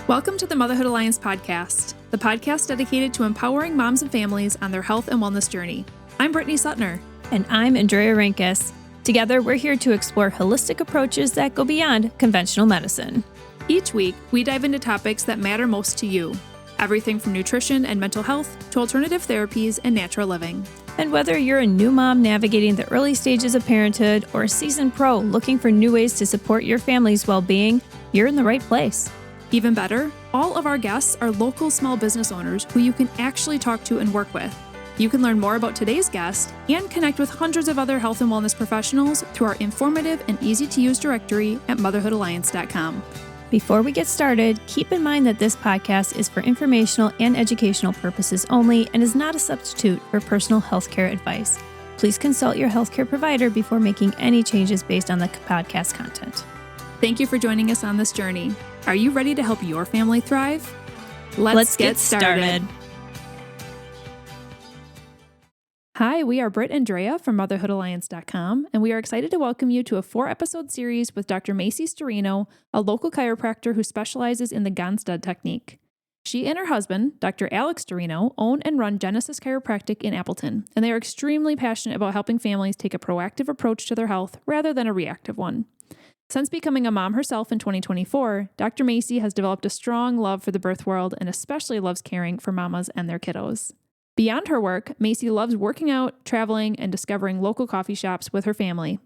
Welcome to the Motherhood Alliance podcast, the podcast dedicated to empowering moms and families on their health and wellness journey. I'm Brittany Suttner. And I'm Andrea Rinkus. Together, we're here to explore holistic approaches that go beyond conventional medicine. Each week, we dive into topics that matter most to you. Everything from nutrition and mental health to alternative therapies and natural living. And whether you're a new mom navigating the early stages of parenthood or a seasoned pro looking for new ways to support your family's well-being, you're in the right place. Even better, all of our guests are local small business owners who you can actually talk to and work with. You can learn more about today's guest and connect with hundreds of other health and wellness professionals through our informative and easy-to-use directory at motherhoodalliance.com. Before we get started, keep in mind that this podcast is for informational and educational purposes only and is not a substitute for personal healthcare advice. Please consult your healthcare provider before making any changes based on the podcast content. Thank you for joining us on this journey. Are you ready to help your family thrive? Let's get started. Hi, we are Britt and Drea from motherhoodalliance.com, and we are excited to welcome you to a 4-episode series with Dr. Maycee Sturino, a local chiropractor who specializes in the Gonstead technique. She and her husband, Dr. Alex Sturino, own and run Genesis Chiropractic in Appleton, and they are extremely passionate about helping families take a proactive approach to their health rather than a reactive one. Since becoming a mom herself in 2024, Dr. Maycee has developed a strong love for the birth world and especially loves caring for mamas and their kiddos. Beyond her work, Maycee loves working out, traveling, and discovering local coffee shops with her family.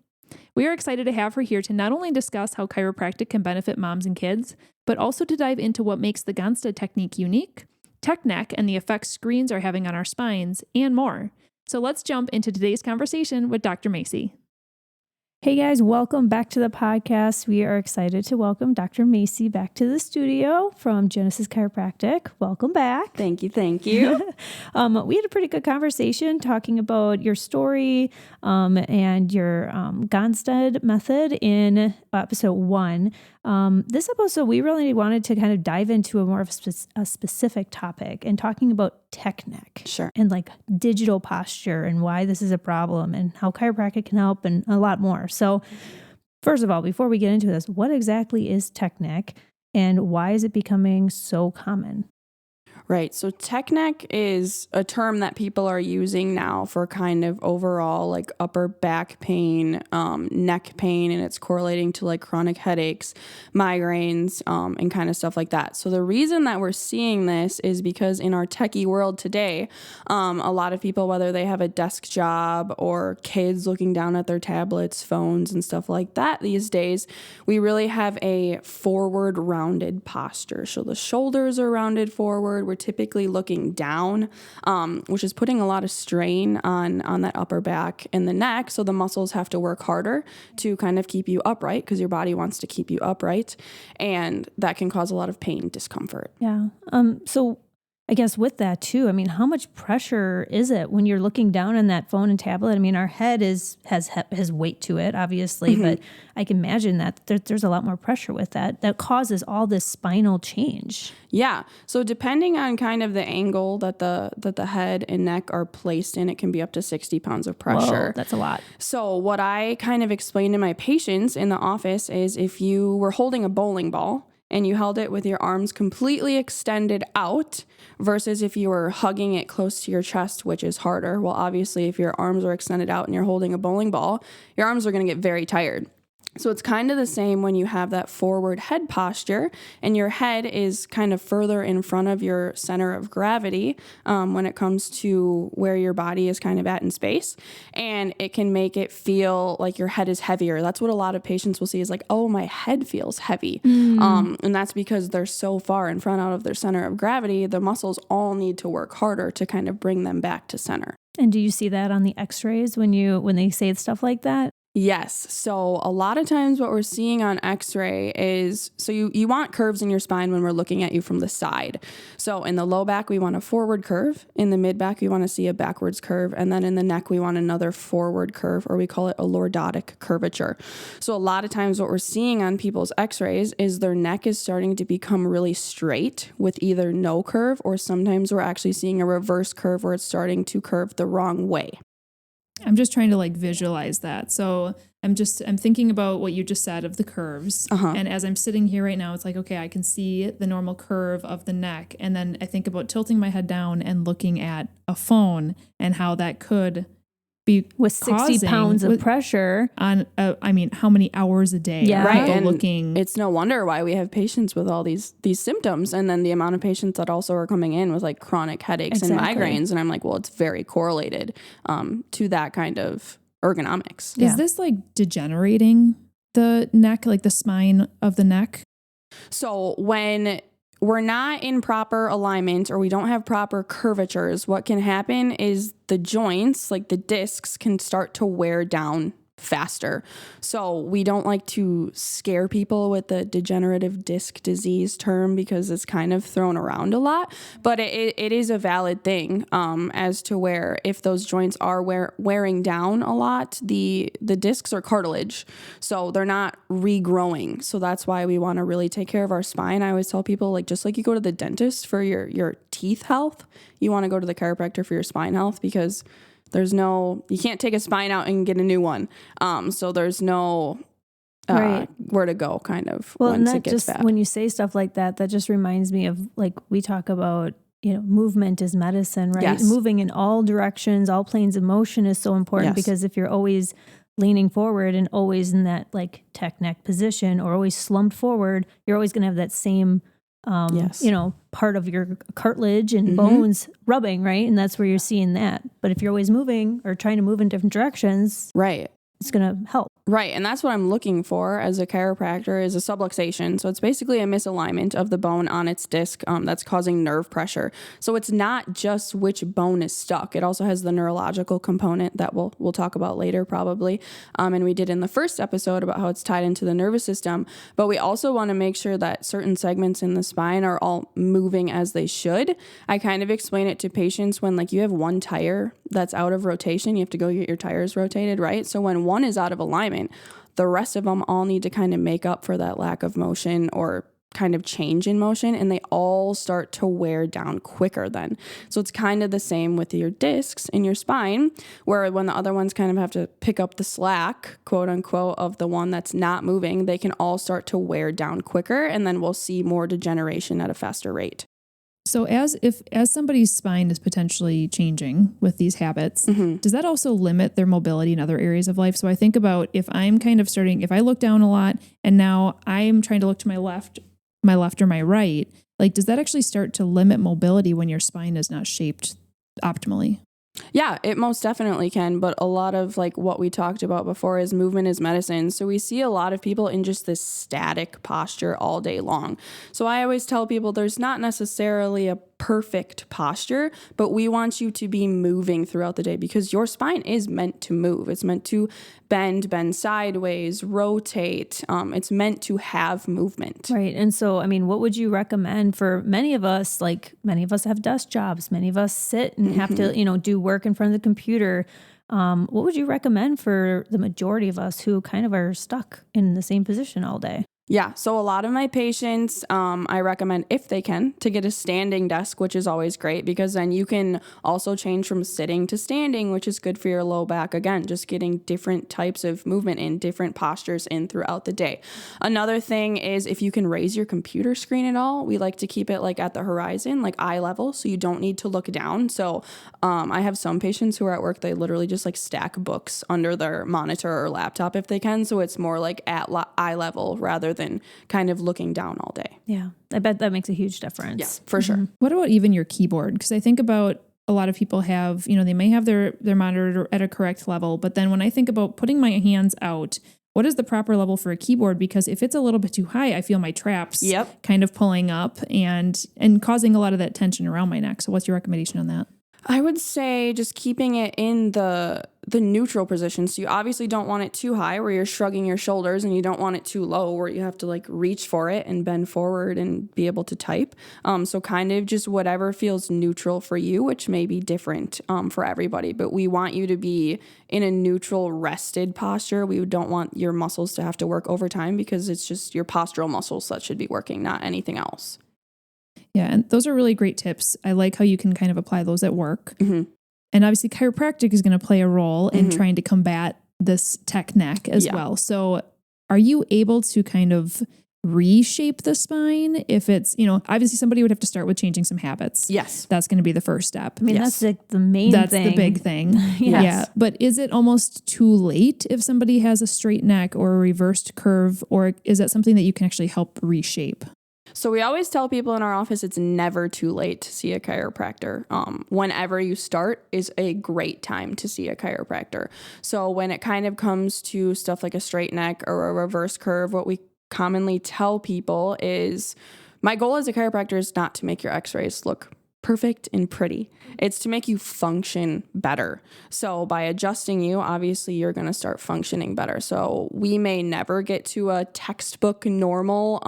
We are excited to have her here to not only discuss how chiropractic can benefit moms and kids, but also to dive into what makes the Gonstead technique unique, tech neck, and the effects screens are having on our spines, and more. So let's jump into today's conversation with Dr. Maycee. Hey guys, welcome back to the podcast. We are excited to welcome Dr. Maycee back to the studio from Genesis Chiropractic. Welcome back. Thank you. We had a pretty good conversation talking about your story and your Gonstead method in episode 1. This episode, we really wanted to kind of dive into a more of a specific topic and talking about tech neck. Sure. And like digital posture and why this is a problem and how chiropractic can help and a lot more. So first of all, before we get into this, what exactly is tech neck and why is it becoming so common? Right. So tech neck is a term that people are using now for kind of overall like upper back pain, neck pain, and it's correlating to like chronic headaches, migraines, and kind of stuff like that. So the reason that we're seeing this is because in our techie world today, a lot of people, whether they have a desk job or kids looking down at their tablets, phones, and stuff like that these days, we really have a forward rounded posture. So the shoulders are rounded forward. We're typically looking down, which is putting a lot of strain on that upper back and the neck. So the muscles have to work harder to kind of keep you upright because your body wants to keep you upright. And that can cause a lot of pain, discomfort. Yeah. So I guess with that too, I mean, how much pressure is it when you're looking down on that phone and tablet? I mean, our head has weight to it, obviously, but I can imagine that there's a lot more pressure with that causes all this spinal change. Yeah. So depending on kind of the angle that the head and neck are placed in, it can be up to 60 pounds of pressure. Whoa, that's a lot. So what I kind of explain to my patients in the office is if you were holding a bowling ball and you held it with your arms completely extended out versus if you were hugging it close to your chest, which is harder. Well, obviously, if your arms are extended out and you're holding a bowling ball, your arms are going to get very tired. So it's kind of the same when you have that forward head posture and your head is kind of further in front of your center of gravity when it comes to where your body is kind of at in space. And it can make it feel like your head is heavier. That's what a lot of patients will see is like, oh, my head feels heavy. And that's because they're so far in front out of their center of gravity. The muscles all need to work harder to kind of bring them back to center. And do you see that on the x-rays when they say stuff like that? Yes. So a lot of times what we're seeing on x-ray is, so you want curves in your spine when we're looking at you from the side. So in the low back, we want a forward curve. In the mid back, we want to see a backwards curve. And then in the neck, we want another forward curve, or we call it a lordotic curvature. So a lot of times what we're seeing on people's x-rays is their neck is starting to become really straight with either no curve, or sometimes we're actually seeing a reverse curve where it's starting to curve the wrong way. I'm just trying to like visualize that. So I'm thinking about what you just said of the curves. And as I'm sitting here right now, it's like, okay, I can see the normal curve of the neck. And then I think about tilting my head down and looking at a phone and how that could be with 60 pounds of pressure on, how many hours a day? Yeah. Right. And looking. it's no wonder why we have patients with all these symptoms. And then the amount of patients that also are coming in with like chronic headaches and migraines. And I'm like, well, it's very correlated to that kind of ergonomics. Is this like degenerating the neck, like the spine of the neck? So when we're not in proper alignment or we don't have proper curvatures, what can happen is the joints, like the discs, can start to wear down faster. So we don't like to scare people with the degenerative disc disease term because it's kind of thrown around a lot, but it is a valid thing as to where if those joints are wearing down a lot, the discs are cartilage, so they're not regrowing. So that's why we want to really take care of our spine. I always tell people, like, just like you go to the dentist for your teeth health, you want to go to the chiropractor for your spine health, because you can't take a spine out and get a new one. So there's no where to go kind of once it gets bad. When you say stuff like that, that just reminds me of, like, we talk about, movement is medicine, right? Yes. Moving in all directions, all planes of motion is so important, because if you're always leaning forward and always in that like tech neck position or always slumped forward, you're always going to have that same part of your cartilage and bones rubbing, right? And that's where you're seeing that. But if you're always moving or trying to move in different directions, right, it's going to help. Right. And that's what I'm looking for as a chiropractor, is a subluxation. So it's basically a misalignment of the bone on its disc that's causing nerve pressure. So it's not just which bone is stuck. It also has the neurological component that we'll talk about later probably. And we did in the first episode about how it's tied into the nervous system. But we also want to make sure that certain segments in the spine are all moving as they should. I kind of explain it to patients when, like, you have one tire that's out of rotation, you have to go get your tires rotated, right? So when one is out of alignment, the rest of them all need to kind of make up for that lack of motion or kind of change in motion, and they all start to wear down quicker then. So it's kind of the same with your discs in your spine, where when the other ones kind of have to pick up the slack, quote unquote, of the one that's not moving, they can all start to wear down quicker, and then we'll see more degeneration at a faster rate. So as somebody's spine is potentially changing with these habits, does that also limit their mobility in other areas of life? So I think about if I'm kind of if I look down a lot and now I'm trying to look to my left or my right, like, does that actually start to limit mobility when your spine is not shaped optimally? Yeah, it most definitely can. But a lot of, like, what we talked about before is movement is medicine. So we see a lot of people in just this static posture all day long. So I always tell people there's not necessarily a perfect posture, but we want you to be moving throughout the day, because your spine is meant to move. It's meant to bend sideways, rotate. It's meant to have movement. Right. And so, I mean, what would you recommend for many of us? Like, many of us have desk jobs. Many of us sit and have to, do work in front of the computer. What would you recommend for the majority of us who kind of are stuck in the same position all day? Yeah, so a lot of my patients, I recommend, if they can, to get a standing desk, which is always great, because then you can also change from sitting to standing, which is good for your low back. Again, just getting different types of movement in, different postures in throughout the day. Another thing is, if you can raise your computer screen at all, we like to keep it like at the horizon, like eye level, so you don't need to look down. So I have some patients who are at work, they literally just like stack books under their monitor or laptop if they can, so it's more like at eye level rather than kind of looking down all day. Yeah, I bet that makes a huge difference. Yeah, for sure. What about even your keyboard? Because I think about a lot of people have, they may have their monitor at a correct level, but then when I think about putting my hands out, what is the proper level for a keyboard? Because if it's a little bit too high, I feel my traps kind of pulling up and causing a lot of that tension around my neck. So what's your recommendation on that? I would say just keeping it in the neutral position. So you obviously don't want it too high where you're shrugging your shoulders, and you don't want it too low where you have to like reach for it and bend forward and be able to type. So kind of just whatever feels neutral for you, which may be different for everybody, but we want you to be in a neutral rested posture. We don't want your muscles to have to work overtime, because it's just your postural muscles that should be working, not anything else. Yeah, and those are really great tips. I like how you can kind of apply those at work. And obviously chiropractic is going to play a role in trying to combat this tech neck as well. So are you able to kind of reshape the spine if it's, obviously somebody would have to start with changing some habits. Yes. That's going to be the first step. I mean, that's like the main That's thing. the big thing. Yes. Yeah. But is it almost too late if somebody has a straight neck or a reversed curve, or is that something that you can actually help reshape? So we always tell people in our office it's never too late to see a chiropractor. Whenever you start is a great time to see a chiropractor. So when it kind of comes to stuff like a straight neck or a reverse curve, what we commonly tell people is my goal as a chiropractor is not to make your x-rays look perfect and pretty. It's to make you function better. So by adjusting you, obviously you're going to start functioning better. So we may never get to a textbook normal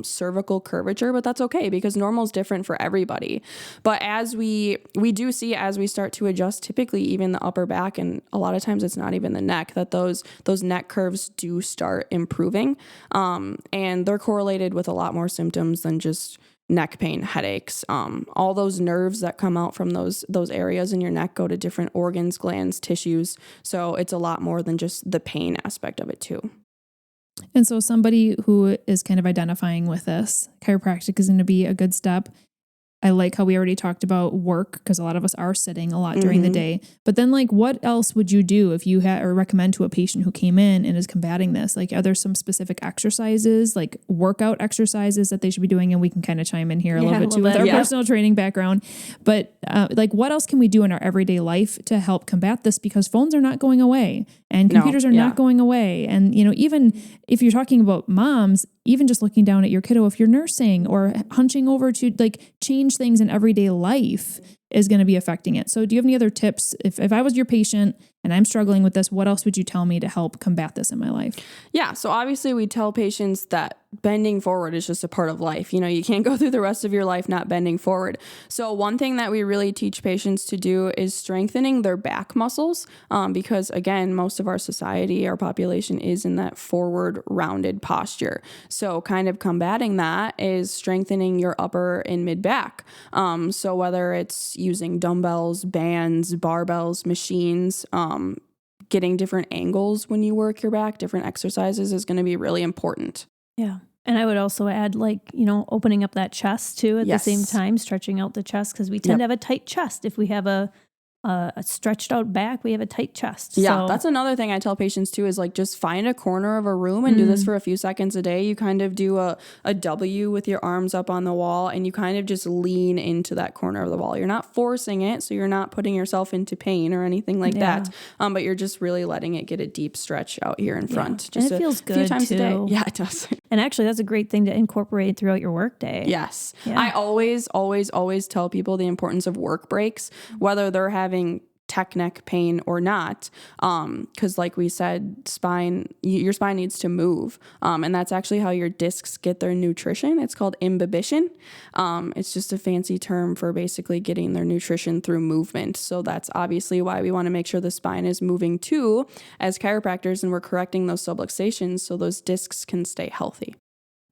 cervical curvature, but that's okay because normal is different for everybody. But as we do see as we start to adjust, typically even the upper back, and a lot of times it's not even the neck, that those neck curves do start improving. And they're correlated with a lot more symptoms than just neck pain, headaches. All those nerves that come out from those areas in your neck go to different organs, glands, tissues. So it's a lot more than just the pain aspect of it too. And so somebody who is kind of identifying with this, chiropractic is going to be a good step. I like how we already talked about work because a lot of us are sitting a lot during the day. But then what else would you do if you had or recommend to a patient who came in and is combating this? Are there some specific exercises, like workout exercises that they should be doing? And we can kind of chime in here a little bit too with our personal training background. But what else can we do in our everyday life to help combat this? Because phones are not going away and computers are not going away. And, even if you're talking about moms, even just looking down at your kiddo, if you're nursing or hunching over to change things in everyday life is going to be affecting it. So do you have any other tips? If I was your patient and I'm struggling with this, what else would you tell me to help combat this in my life? Yeah. So obviously we tell patients that bending forward is just a part of life. You can't go through the rest of your life not bending forward. So one thing that we really teach patients to do is strengthening their back muscles, because again, most of our society, our population is in that forward rounded posture. So kind of combating that is strengthening your upper and mid back. So whether it's using dumbbells, bands, barbells, machines, getting different angles when you work your back, different exercises is going to be really important. Yeah. And I would also add opening up that chest too at the same time, stretching out the chest because we tend to have a tight chest. If we have a stretched out back, we have a tight chest. Yeah, that's another thing I tell patients too is just find a corner of a room and do this for a few seconds a day. You kind of do a W with your arms up on the wall and you kind of just lean into that corner of the wall. You're not forcing it, so you're not putting yourself into pain or anything like that. But you're just really letting it get a deep stretch out here in front. Just and it feels good few times too. a day. Yeah, it does. And actually, that's a great thing to incorporate throughout your workday. Yes. Yeah. I always tell people the importance of work breaks, whether they're having tech neck pain or not. Because like we said, your spine needs to move. And that's actually how your discs get their nutrition. It's called imbibition. It's just a fancy term for basically getting their nutrition through movement. So that's obviously why we want to make sure the spine is moving too as chiropractors, and we're correcting those subluxations so those discs can stay healthy.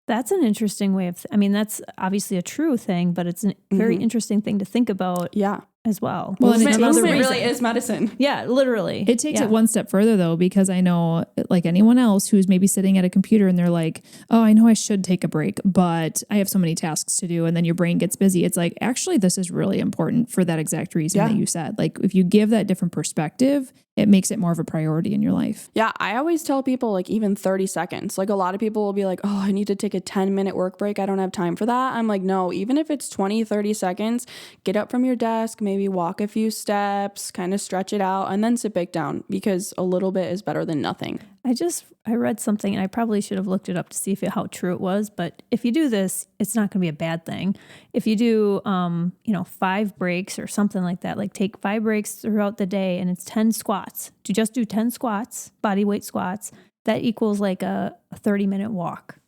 That's an interesting way of, that's obviously a true thing, but it's a very interesting thing to think about. Yeah. As well. Well, and movement really is medicine. Yeah, literally. It takes it one step further though, because I know like anyone else who's maybe sitting at a computer and they're like, oh, I know I should take a break, but I have so many tasks to do. And then your brain gets busy. It's like, actually, this is really important for that exact reason that you said. Like if you give that different perspective, it makes it more of a priority in your life. Yeah. I always tell people even 30 seconds, a lot of people will be like, oh, I need to take a 10-minute work break. I don't have time for that. I'm like, no, even if it's 20, 30 seconds, get up from your desk, maybe walk a few steps, kind of stretch it out, and then sit back down because a little bit is better than nothing. I read something and I probably should have looked it up to see how true it was. But if you do this, it's not going to be a bad thing. If you do, 5 breaks or something like that, like take 5 breaks throughout the day and it's 10 squats. To just do 10 squats, body weight squats, that equals like a 30-minute walk,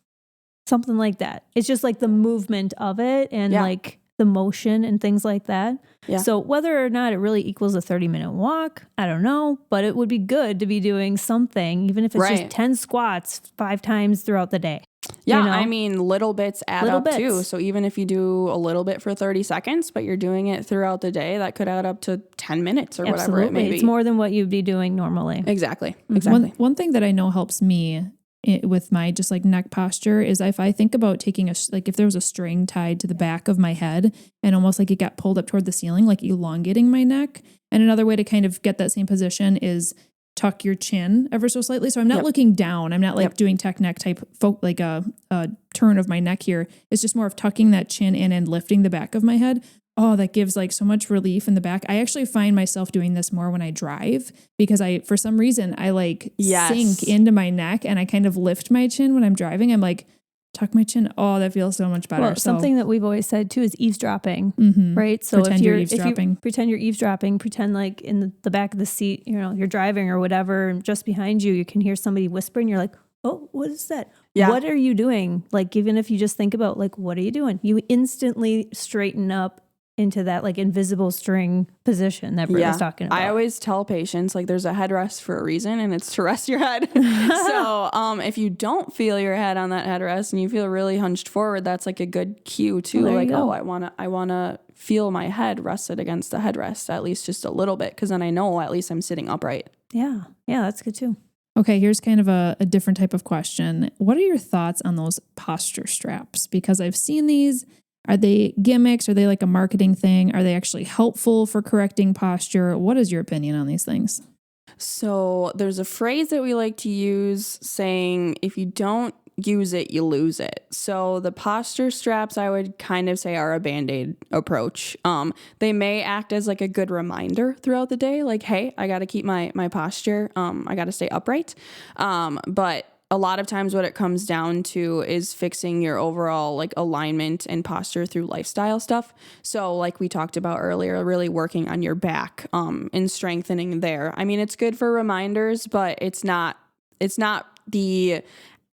something like that. It's just like the movement of it and like the motion and things like that. Yeah. So whether or not it really equals a 30-minute walk, I don't know, but it would be good to be doing something, even if it's just 10 squats 5 times throughout the day. Yeah, you know? I mean, little bits add up too. So even if you do a little bit for 30 seconds, but you're doing it throughout the day, that could add up to 10 minutes or whatever it may be. It's more than what you'd be doing normally. Exactly. Exactly. One thing that I know helps me with my just like neck posture is if I think about taking if there was a string tied to the back of my head and almost like it got pulled up toward the ceiling, like elongating my neck. And another way to kind of get that same position is tuck your chin ever so slightly. So I'm not looking down. I'm not like doing tech neck type, like a turn of my neck here. It's just more of tucking that chin in and lifting the back of my head. Oh, that gives like so much relief in the back. I actually find myself doing this more when I drive because for some reason I like sink into my neck and I kind of lift my chin when I'm driving. I'm like, tuck my chin. Oh, that feels so much better. Well, something that we've always said too is eavesdropping, right? So pretend you're eavesdropping. Pretend you're eavesdropping, pretend like in the back of the seat, you're driving or whatever, and just behind you, you can hear somebody whispering. You're like, oh, what is that? Yeah. What are you doing? Like, even if you just think about like, what are you doing? You instantly straighten up into that like invisible string position that Britt was talking about. I always tell patients like there's a headrest for a reason and it's to rest your head. So if you don't feel your head on that headrest and you feel really hunched forward, that's like a good cue too. Well, like, I wanna feel my head rested against the headrest at least just a little bit, because then I know at least I'm sitting upright. Yeah, that's good too. Okay, here's kind of a different type of question. What are your thoughts on those posture straps? Because I've seen these. Are they gimmicks? Are they like a marketing thing? Are they actually helpful for correcting posture? What is your opinion on these things? So there's a phrase that we like to use saying, if you don't use it, you lose it. So the posture straps, I would kind of say, are a Band-Aid approach. They may act as like a good reminder throughout the day, like, hey, I got to keep my posture. I got to stay upright. But a lot of times what it comes down to is fixing your overall like alignment and posture through lifestyle stuff. So like we talked about earlier, really working on your back, and strengthening there. I mean, it's good for reminders, but it's not the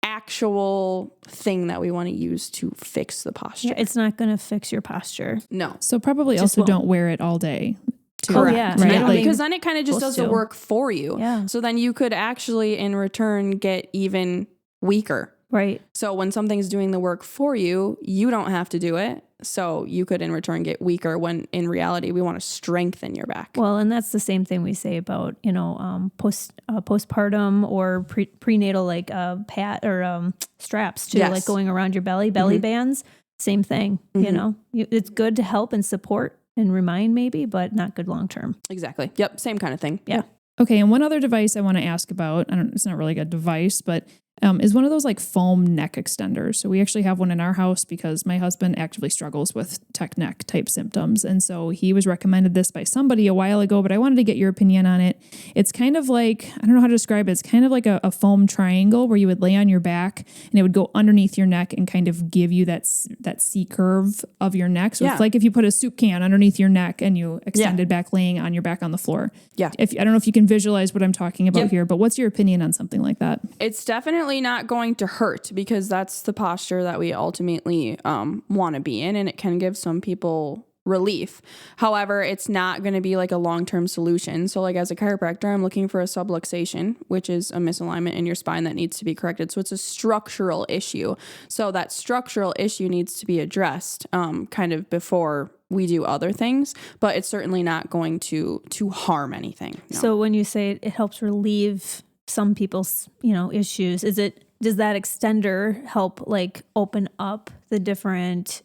actual thing that we want to use to fix the posture. Yeah, it's not going to fix your posture. No. So probably also don't wear it all day. Correct. Oh, yeah. Right? Yeah, because then it kind of just does the work for you. Yeah. So then you could actually in return get even weaker. Right. So when something's doing the work for you, you don't have to do it. So you could in return get weaker, when in reality we want to strengthen your back. Well, and that's the same thing we say about, postpartum or prenatal like pad or straps too, like going around your belly bands. Same thing. It's good to help and support and remind maybe, but not good long term. Exactly. Yep. Same kind of thing. Yeah. Okay. And one other device I want to ask about, it's not really a device, but is one of those like foam neck extenders. So we actually have one in our house because my husband actively struggles with tech neck type symptoms. And so he was recommended this by somebody a while ago, but I wanted to get your opinion on it. It's kind of like, I don't know how to describe it. It's kind of like a foam triangle where you would lay on your back and it would go underneath your neck and kind of give you that C curve of your neck. So it's like if you put a soup can underneath your neck and you extended back laying on your back on the floor. Yeah. I don't know if you can visualize what I'm talking about here, but what's your opinion on something like that? It's definitely not going to hurt, because that's the posture that we ultimately want to be in, and it can give some people relief. However, it's not going to be like a long-term solution. So like as a chiropractor, I'm looking for a subluxation, which is a misalignment in your spine that needs to be corrected. So it's a structural issue. So that structural issue needs to be addressed kind of before we do other things, but it's certainly not going to harm anything. No. So when you say it helps relieve some people's, issues, does that extender help like open up the different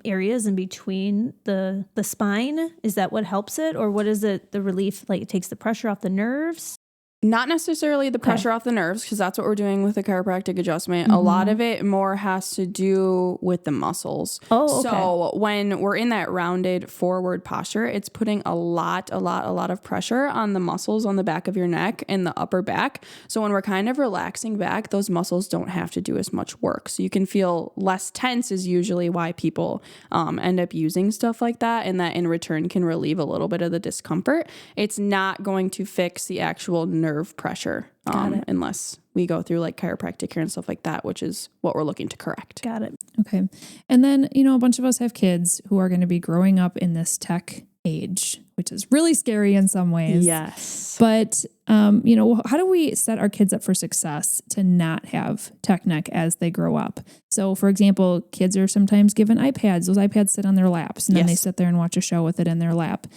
areas in between the spine? Is that what helps it? Or what is it, the relief, like it takes the pressure off the nerves? Not necessarily the pressure off the nerves, because that's what we're doing with the chiropractic adjustment. A lot of it more has to do with the muscles. Oh, okay. So when we're in that rounded forward posture, it's putting a lot of pressure on the muscles on the back of your neck and the upper back. So when we're kind of relaxing back, those muscles don't have to do as much work. So you can feel less tense is usually why people end up using stuff like that, and that in return can relieve a little bit of the discomfort. It's not going to fix the actual nerve nerve pressure unless we go through like chiropractic care and stuff like that, which is what we're looking to correct. Got it. Okay. And then, a bunch of us have kids who are going to be growing up in this tech age, which is really scary in some ways. Yes. But, how do we set our kids up for success to not have tech neck as they grow up? So, for example, kids are sometimes given iPads. Those iPads sit on their laps, and then they sit there and watch a show with it in their lap.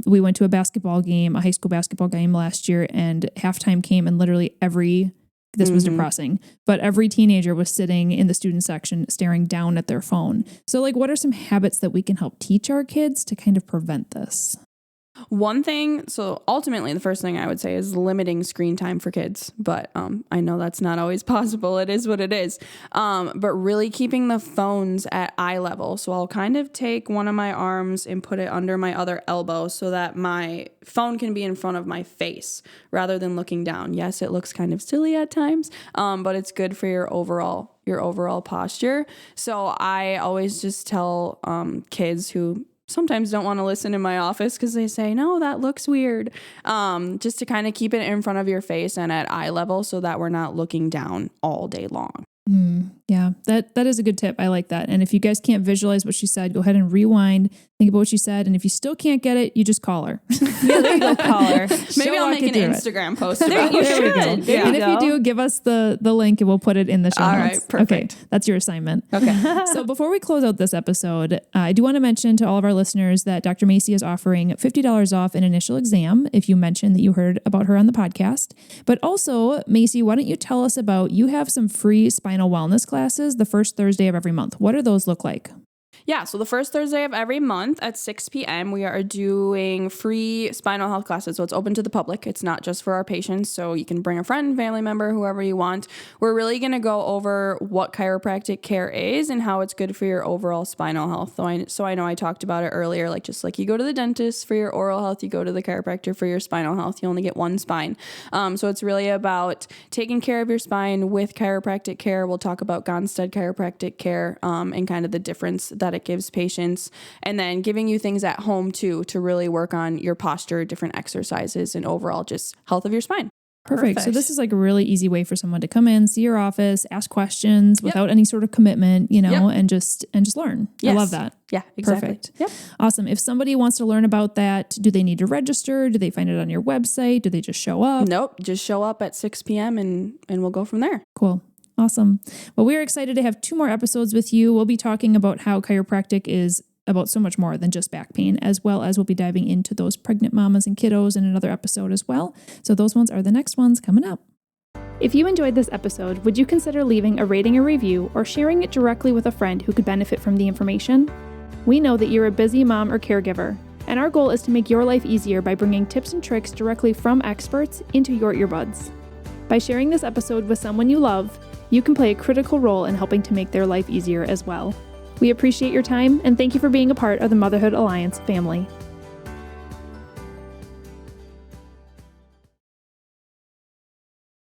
We went to a high school basketball game last year, and halftime came, and literally this was depressing, but every teenager was sitting in the student section staring down at their phone. So what are some habits that we can help teach our kids to kind of prevent this? One thing, so ultimately the first thing I would say is limiting screen time for kids, but I know that's not always possible. It is what it is. But really keeping the phones at eye level. So I'll kind of take one of my arms and put it under my other elbow so that my phone can be in front of my face rather than looking down. Yes, it looks kind of silly at times, but it's good for your overall posture. So I always just tell kids who sometimes don't want to listen in my office because they say, no, that looks weird. Just to kind of keep it in front of your face and at eye level so that we're not looking down all day long. Yeah, that is a good tip. I like that. And if you guys can't visualize what she said, go ahead and rewind, think about what she said. And if you still can't get it, you just call her. Yeah, there you go, call her. Maybe I'll make an Instagram post about you it. should. There And you if you do, give us the link and we'll put it in the show notes. All right, perfect. Okay, that's your assignment. Okay. So before we close out this episode, I do want to mention to all of our listeners that Dr. Maycee is offering $50 off an initial exam if you mention that you heard about her on the podcast. But also, Maycee, why don't you tell us you have some free spinal wellness classes the first Thursday of every month. What do those look like? Yeah, so the first Thursday of every month at 6 p.m., we are doing free spinal health classes. So it's open to the public. It's not just for our patients. So you can bring a friend, family member, whoever you want. We're really going to go over what chiropractic care is and how it's good for your overall spinal health. So I know I talked about it earlier, just like you go to the dentist for your oral health, you go to the chiropractor for your spinal health. You only get one spine. So it's really about taking care of your spine with chiropractic care. We'll talk about Gonstead chiropractic care and kind of the difference that it gives patients, and then giving you things at home too to really work on your posture, different exercises, and overall just health of your spine. Perfect. So this is a really easy way for someone to come in, see your office, ask questions without any sort of commitment, and just learn. Yes. I love that. Yeah, exactly. Perfect. Yep. Awesome. If somebody wants to learn about that, do they need to register? Do they find it on your website? Do they just show up? Nope. Just show up at 6 p.m. and we'll go from there. Cool. Awesome. Well, we're excited to have 2 more episodes with you. We'll be talking about how chiropractic is about so much more than just back pain, as well as we'll be diving into those pregnant mamas and kiddos in another episode as well. So those ones are the next ones coming up. If you enjoyed this episode, would you consider leaving a rating or review or sharing it directly with a friend who could benefit from the information? We know that you're a busy mom or caregiver, and our goal is to make your life easier by bringing tips and tricks directly from experts into your earbuds. By sharing this episode with someone you love, you can play a critical role in helping to make their life easier as well. We appreciate your time and thank you for being a part of the Motherhood Alliance family.